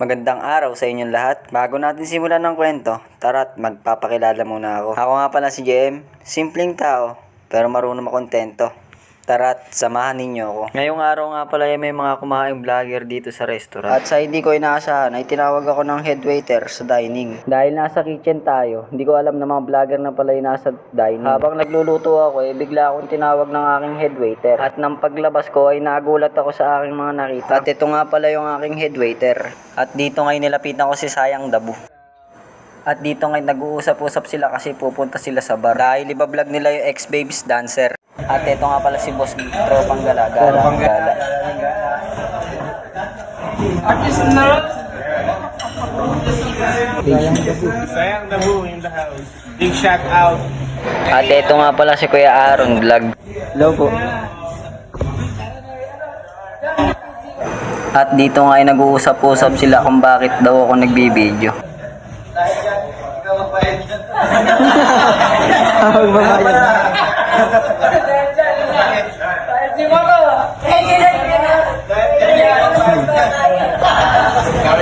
Magandang araw sa inyong lahat. Bago natin simulan ng kwento, tara't magpapakilala muna ako. Ako nga pala si JM, simpleng tao, pero marunong makontento. Tara't samahan ninyo ako. Ngayong araw nga pala ay may mga kumaing vlogger dito sa restaurant. At sa hindi ko inaasahan ay tinawag ako ng head waiter sa dining. Dahil nasa kitchen tayo, hindi ko alam na mga vlogger na pala yung nasa dining. Habang nagluluto ako bigla akong tinawag ng aking head waiter. At nang paglabas ko ay nagulat ako sa aking mga nakita. At ito nga pala yung aking head waiter. At dito ngayon nilapitan ko si Sayang Dabu. At dito ngayon nag-uusap-usap sila kasi pupunta sila sa bar. Dahil iba-vlog nila yung ex-babes dancer. At ito nga pala si Boss Tropang Gala. Sayang Dabu in the house. Big shout out. At ito nga pala si Kuya Aaron Vlog. Hello po. At dito nga ay nag-uusap-usap sila kung bakit daw ako nagbibideo.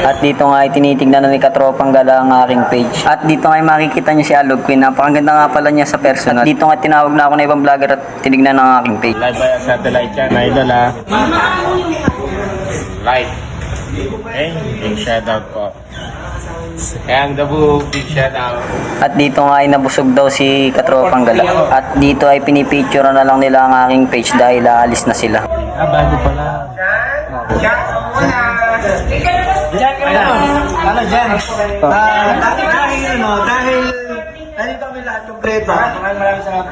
At dito nga ay tinitignan na ni Katropang Gala ang aking page. At dito nga ay makikita niyo si Alog Queen. Napakaganda nga pala niya sa personal. At dito nga tinawag na ako na ibang vlogger at tinignan ang aking page. Live by satellite yan, idol ha. Live. Okay, big shout out po. Sayang Dabu, big shout out. At dito nga ay nabusog daw si Katropang Gala. At dito ay pinipicture na lang nila ang aking page dahil aalis na sila. Bago pala. Ano dyan? Dahil nandito kami lahat kompleto. Maraming salamat.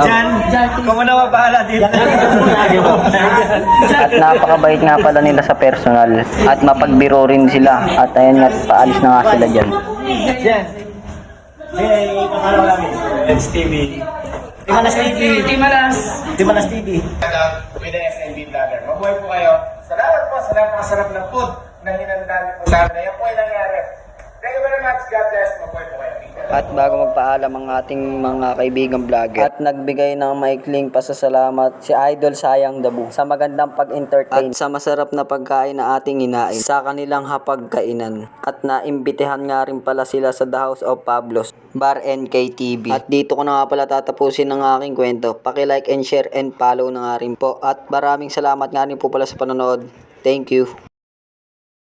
Dyan, kung ano mabahala dito. At napakabait nga pala nila sa personal. At mapagbiro rin sila. At ayun nga, paalis na nga sila dyan. Dyan. Hey, kakalaw namin. It's TV. Timalas TV. Timalas TV. With the SNB vlogger. Mabuhay po kayo. Salamat po sa napakasarap na food na hinanda niyo po sa amin. Ayan po yung nangyari. Thank you very much. God bless. Mabuhay po kayo. At bago magpaalam ang ating mga kaibigang vlogger at nagbigay ng maikling pasasalamat si Idol Sayang Dabu sa magandang pag-entertain at sa masarap na pagkain na ating inain sa kanilang hapagkainan. At naimbitehan nga rin pala sila sa The House of Pablos Bar NKTV. At dito ko na nga pala tatapusin ang aking kwento. Paki-like and share and follow na nga rin po. At maraming salamat nga rin po pala sa panonood. Thank you.